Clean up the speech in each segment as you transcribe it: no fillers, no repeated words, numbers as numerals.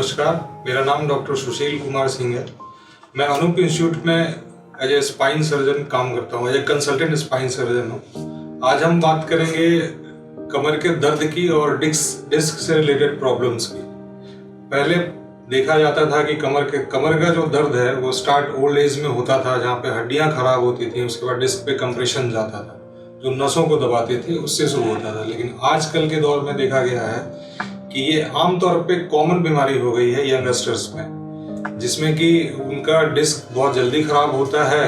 नमस्कार, मेरा नाम डॉक्टर सुशील कुमार सिंह है। मैं अनूप इंस्टीट्यूट में एज ए स्पाइन सर्जन काम करता हूँ, as a consultant spine surgeon हूँ। आज हम बात करेंगे कमर के दर्द की और डिस्क से रिलेटेड प्रॉब्लम्स की। पहले देखा जाता था कि कमर का जो दर्द है वो स्टार्ट ओल्ड एज में होता था, जहाँ पे हड्डियाँ खराब होती थी, उसके बाद डिस्क पे कंप्रेशन जाता था, जो नसों को दबाते थे उससे शुरू होता था। लेकिन आजकल के दौर में देखा गया है कि ये आमतौर पे कॉमन बीमारी हो गई है यंगस्टर्स में, जिसमें कि उनका डिस्क बहुत जल्दी खराब होता है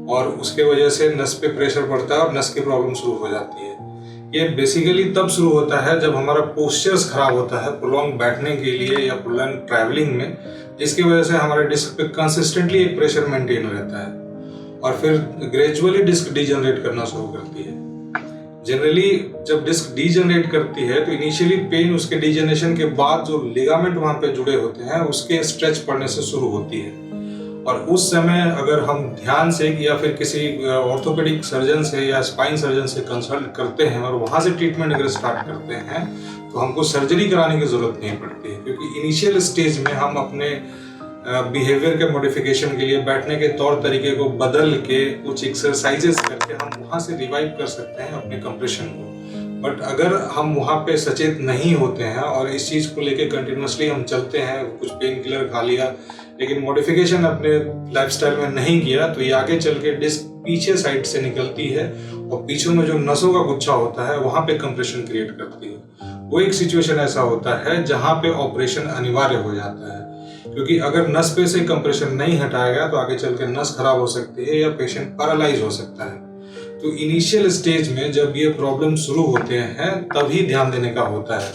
और उसके वजह से नस पे प्रेशर पड़ता है और नस की प्रॉब्लम शुरू हो जाती है। ये बेसिकली तब शुरू होता है जब हमारा पोस्चर्स खराब होता है प्रोलॉन्ग बैठने के लिए या प्रोलॉन्ग ट्रैवलिंग में, जिसकी वजह से हमारे डिस्क पे कंसिस्टेंटली एक प्रेशर मेंटेन रहता है और फिर ग्रेजुअली डिस्क डीजनरेट करना शुरू करती है। जनरली जब डिस्क डीजनरेट करती है तो इनिशियली पेन उसके डीजनरेशन के बाद जो लिगामेंट वहां पे जुड़े होते हैं उसके स्ट्रेच पड़ने से शुरू होती है, और उस समय अगर हम ध्यान से या फिर किसी ऑर्थोपेडिक सर्जन से या स्पाइन सर्जन से कंसल्ट करते हैं और वहां से ट्रीटमेंट अगर स्टार्ट करते हैं तो हमको सर्जरी कराने की जरूरत नहीं पड़ती है, क्योंकि इनिशियल स्टेज में हम अपने बिहेवियर के मॉडिफिकेशन के लिए बैठने के तौर तरीके को बदल के कुछ एक्सरसाइजेस करके हम वहाँ से रिवाइव कर सकते हैं अपने कंप्रेशन को। बट अगर हम वहाँ पे सचेत नहीं होते हैं और इस चीज़ को लेके कंटिन्यूसली हम चलते हैं, कुछ पेन किलर खा लिया लेकिन मॉडिफिकेशन अपने लाइफस्टाइल में नहीं किया, तो ये आगे चल के डिस्क पीछे साइड से निकलती है और पीछे में जो नसों का गुच्छा होता है वहाँ पे कंप्रेशन क्रिएट करती है। वो एक सिचुएशन ऐसा होता है जहाँ पे ऑपरेशन अनिवार्य हो जाता है, क्योंकि अगर नस पे से कंप्रेशन नहीं हटाया गया तो आगे चल के नस खराब हो सकती है या पेशेंट पैरालाइज हो सकता है। तो इनिशियल स्टेज में जब ये प्रॉब्लम शुरू होते हैं तभी ध्यान देने का होता है।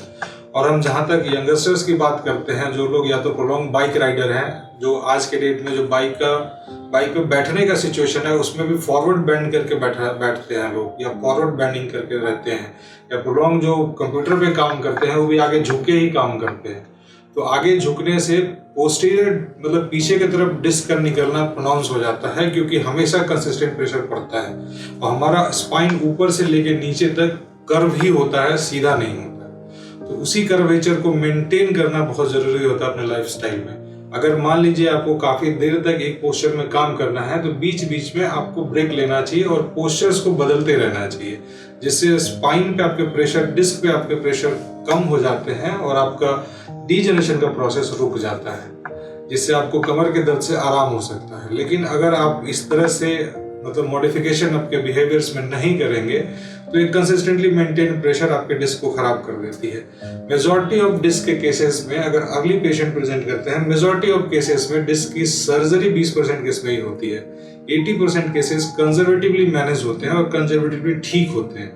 और हम जहाँ तक यंगस्टर्स की बात करते हैं, जो लोग या तो प्रोलॉन्ग बाइक राइडर हैं, जो आज के डेट में जो बाइक पे बैठने का सिचुएशन है उसमें भी फॉरवर्ड बेंड करके बैठते हैं लोग, या फॉरवर्ड बेंडिंग करके रहते हैं, या प्रोलॉन्ग जो कंप्यूटर पे काम करते हैं वो भी आगे झुके ही काम करते हैं। तो आगे झुकने से पोस्टीरियर मतलब पीछे की तरफ डिस्क का निकलना प्रोनाउंस हो जाता है, क्योंकि हमेशा कंसिस्टेंट प्रेशर पड़ता है और हमारा स्पाइन ऊपर से लेके नीचे तक कर्व ही होता है, सीधा नहीं होता। तो उसी कर्वेचर को मेंटेन करना बहुत जरूरी होता है अपने लाइफस्टाइल में। अगर मान लीजिए आपको काफी देर तक एक पोस्चर में काम करना है तो बीच बीच में आपको ब्रेक लेना चाहिए और पोस्चर्स को बदलते रहना चाहिए, जिससे स्पाइन पे आपके प्रेशर, डिस्क पे आपके प्रेशर कम हो जाते हैं और आपका डीजनरेशन का प्रोसेस रुक जाता है, जिससे आपको कमर के दर्द से आराम हो सकता है। लेकिन अगर आप इस तरह से मतलब मॉडिफिकेशन आपके बिहेवियर्स में नहीं करेंगे तो एक कंसिस्टेंटली मेंटेन प्रेशर आपके डिस्क को खराब कर देती है। मेजॉरिटी ऑफ डिस्क के केसेस में अगर अगली पेशेंट प्रेजेंट करते हैं, मेजॉरिटी ऑफ केसेस में डिस्क की सर्जरी 20% केस में ही होती है। 80% केसेस कंजर्वेटिवली मैनेज होते हैं और कंजर्वेटिवली ठीक होते हैं,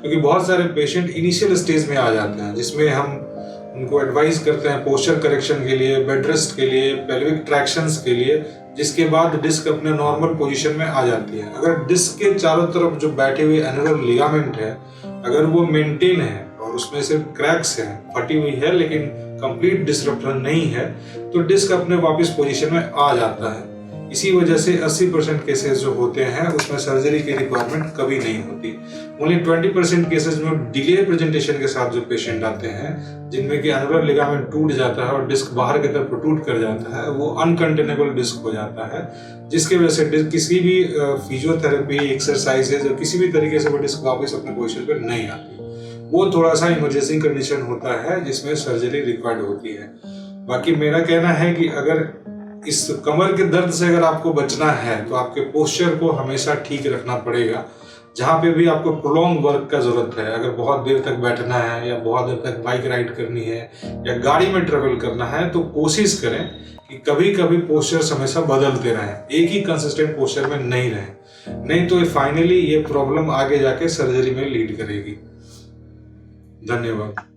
क्योंकि बहुत सारे पेशेंट इनिशियल स्टेज में आ जाते हैं जिसमें हम उनको एडवाइस करते हैं पोस्चर करेक्शन के लिए, बेड रेस्ट के लिए, पेल्विक ट्रैक्शंस के लिए, जिसके बाद डिस्क अपने नॉर्मल पोजीशन में आ जाती है। अगर डिस्क के चारों तरफ जो बैठे हुए एनुलर लिगामेंट है अगर वो मेंटेन है और उसमें सिर्फ क्रैक्स हैं, फटी हुई है लेकिन कंप्लीट डिसरप्शन नहीं है, तो डिस्क अपने वापस पोजीशन में आ जाता है। इसी वजह से 80% केसेस जो होते हैं उसमें सर्जरी की रिक्वायरमेंट कभी नहीं होती। ओनली 20% केसेस में डिले प्रेजेंटेशन के साथ जो पेशेंट आते हैं, जिनमें कि एनुलर लिगामेंट टूट जाता है और डिस्क बाहर की तरफ प्रोट्रूड कर जाता है, वो अनकंटेनेबल डिस्क हो जाता है, जिसकी वजह से किसी भी फिजियोथेरेपी, एक्सरसाइजेज और किसी भी तरीके से वो डिस्क वापस अपने पोजिशन पर नहीं आती। वो थोड़ा सा इमरजेंसी कंडीशन होता है जिसमें सर्जरी रिक्वायर्ड होती है। बाकी मेरा कहना है कि अगर इस कमर के दर्द से अगर आपको बचना है तो आपके पोस्चर को हमेशा ठीक रखना पड़ेगा। जहाँ पे भी आपको प्रोलॉन्ग वर्क का जरूरत है, अगर बहुत देर तक बैठना है या बहुत देर तक बाइक राइड करनी है या गाड़ी में ट्रेवल करना है, तो कोशिश करें कि कभी कभी पोस्चर्स हमेशा बदलते रहें, एक ही कंसिस्टेंट पोस्चर में नहीं रहें, नहीं तो फाइनली ये प्रॉब्लम आगे जाके सर्जरी में लीड करेगी। धन्यवाद।